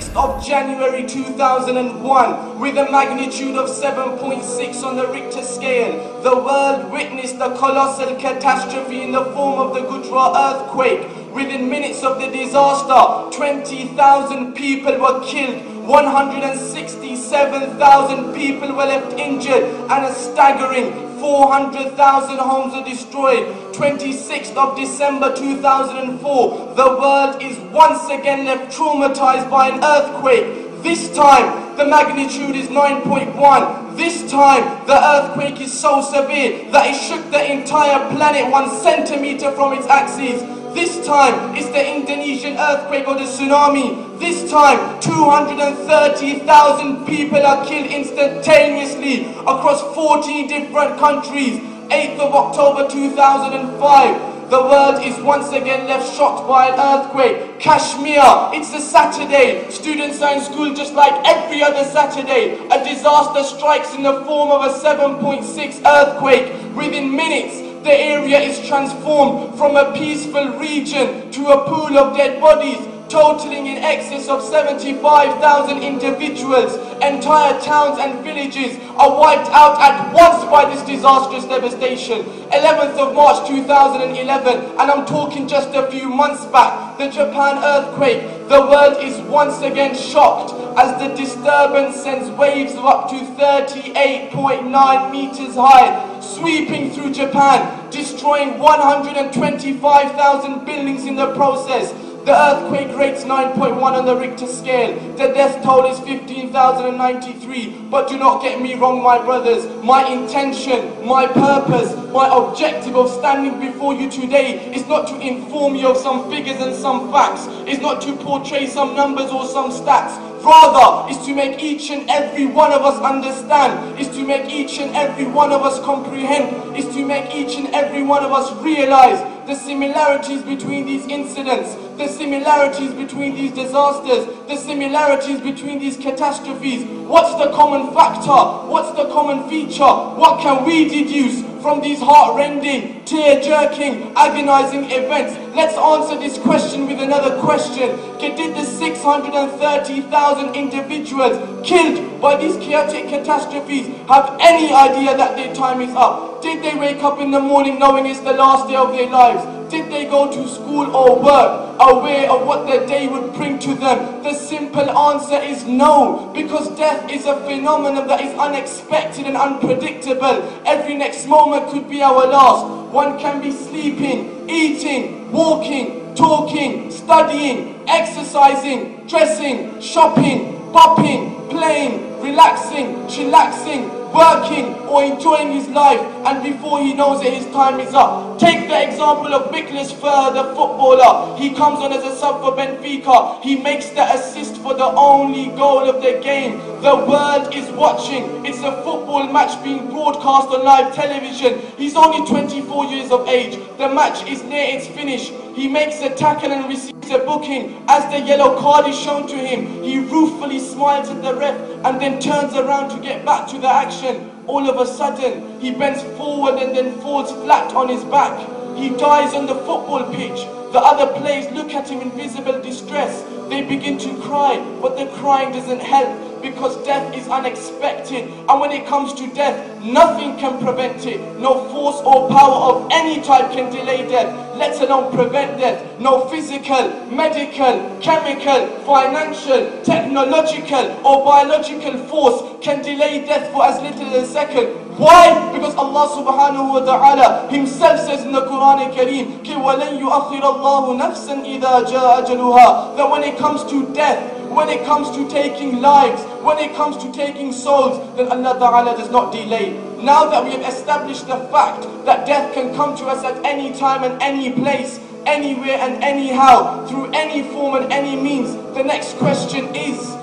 26th of January 2001 with a magnitude of 7.6 on the Richter scale. The world witnessed a colossal catastrophe in the form of the Gujarat earthquake. Within minutes of the disaster, 20,000 people were killed, 167,000 people were left injured, and a staggering 400,000 homes were destroyed. 26th of December 2004, the world is once again left traumatized by an earthquake. This time, the magnitude is 9.1. This time, the earthquake is so severe that it shook the entire planet 1 centimeter from its axis. This time, it's the Indonesian earthquake or the tsunami. This time, 230,000 people are killed instantaneously across 14 different countries. 8th of October 2005. The world is once again left shocked by an earthquake. Kashmir, it's a Saturday. Students are in school just like every other Saturday. A disaster strikes in the form of a 7.6 earthquake. Within minutes, the area is transformed from a peaceful region to a pool of dead bodies, totaling in excess of 75,000 individuals. Entire towns and villages are wiped out at once by this disastrous devastation. 11th of March 2011, and I'm talking just a few months back, the Japan earthquake. The world is once again shocked as the disturbance sends waves of up to 38.9 meters high, sweeping through Japan, destroying 125,000 buildings in the process. The earthquake rates 9.1 on the Richter scale. The death toll is 15,093. But do not get me wrong, my brothers. My intention, my purpose, my objective of standing before you today is not to inform you of some figures and some facts. It's not to portray some numbers or some stats. Rather, is to make each and every one of us understand, is to make each and every one of us comprehend, is to make each and every one of us realize the similarities between these incidents, the similarities between these disasters, the similarities between these catastrophes. What's the common factor? What's the common feature? What can we deduce from these heart-rending, tear-jerking, agonizing events? Let's answer this question with another question. Did the 630,000 individuals killed by these chaotic catastrophes have any idea that their time is up? Did they wake up in the morning knowing it's the last day of their lives? Did they go to school or work aware of what their day would bring to them? The simple answer is no, because death is a phenomenon that is unexpected and unpredictable. Every next moment could be our last. One can be sleeping, eating, walking, talking, studying, exercising, dressing, shopping, bopping, playing, relaxing, chillaxing, working or enjoying his life, and before he knows it, his time is up. Take the example of Miklas Fer, the footballer. He comes on as a sub for Benfica. He makes the assist for the only goal of the game. The world is watching. It's a football match being broadcast on live television. He's only 24 years of age. The match is near its finish. He makes a tackle and receives a booking. As the yellow card is shown to him, he ruefully smiles at the ref and then turns around to get back to the action. All of a sudden, he bends forward and then falls flat on his back. He dies on the football pitch. The other players look at him in visible distress. They begin to cry, but the crying doesn't help, because death is unexpected, and when it comes to death, nothing can prevent it. No force or power of any type can delay death, let alone prevent death. No physical, medical, chemical, financial, technological or biological force can delay death for as little as a second. Why? Because Allah subhanahu wa ta'ala himself says in the Quran al-Kareem, وَلَنْ يُؤَخِّرَ اللَّهُ نَفْسًا إِذَا جَاءَ أَجَلُهَا, that when it comes to death, when it comes to taking lives, when it comes to taking souls, then Allah Ta'ala does not delay. Now that we have established the fact that death can come to us at any time and any place, anywhere and anyhow, through any form and any means, the next question is,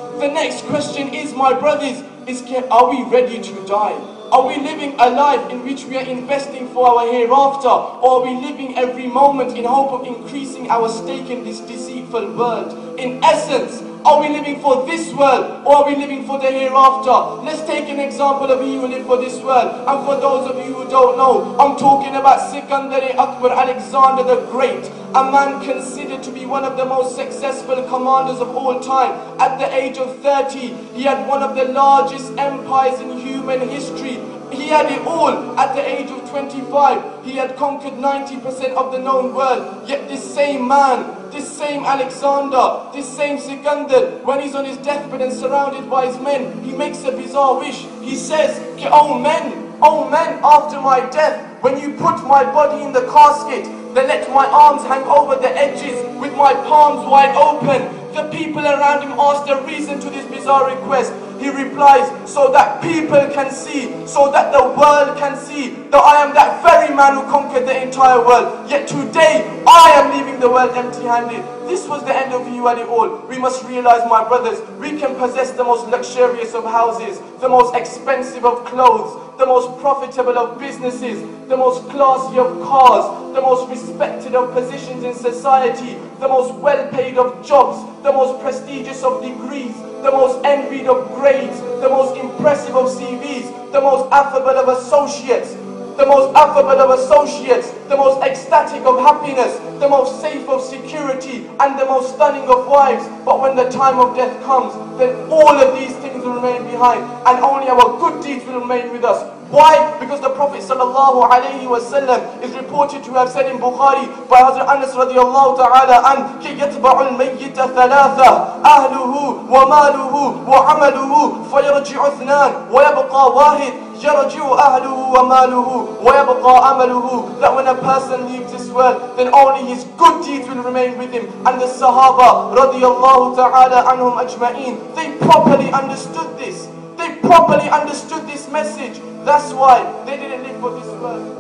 my brothers, are we ready to die? Are we living a life in which we are investing for our hereafter? Or are we living every moment in hope of increasing our stake in this deceitful world? In essence, Are we living for this world, or are we living for the hereafter? Let's take an example of he who lived for this world. And for those of you who don't know, I'm talking about Sikandar Akbar, Alexander the Great, a man considered to be one of the most successful commanders of all time. At the age of 30, he had one of the largest empires in human history. He had it all. At the age of 25, he had conquered 90% of the known world. Yet this same man, this same Alexander, this same Sikandar, when he's on his deathbed and surrounded by his men, he makes a bizarre wish. He says, oh men, after my death, when you put my body in the casket, then let my arms hang over the edges with my palms wide open. The people around him ask the reason to this bizarre request. He replies, so that people can see, so that the world can see that I am that very man who conquered the entire world. Yet today, I am leaving the world empty-handed. This was the end of you and it all. We must realize, my brothers, we can possess the most luxurious of houses, the most expensive of clothes, the most profitable of businesses, the most classy of cars, the most respected of positions in society, the most well-paid of jobs, the most prestigious of degrees, the most envied of grades, the most impressive of CVs, the most affable of associates, the most ecstatic of happiness, the most safe of security, and the most stunning of wives. But when the time of death comes, then all of these things will remain behind, and only our good deeds will remain with us. Why? Because the Prophet ﷺ is reported to have said in Bukhari by Hazrat Anas radiallahu ta'ala an, كِ يَتْبَعُ الْمَيِّتَ ثَلَاثَةً أَهْلُهُ وَمَالُهُ وَعَمَلُهُ فَيَرْجِعُ اثْنَانِ وَيَبْقَى وَاحِدٌ يَرْجِعُ أَهْلُهُ وَمَالُهُ وَيَبْقَى عَمَلُهُ. That when a person leaves this world, then only his good deeds will remain with him. And the Sahaba radiallahu ta'ala anhum ajma'een, they properly understood this. They properly understood this message. That's why they didn't live for this world.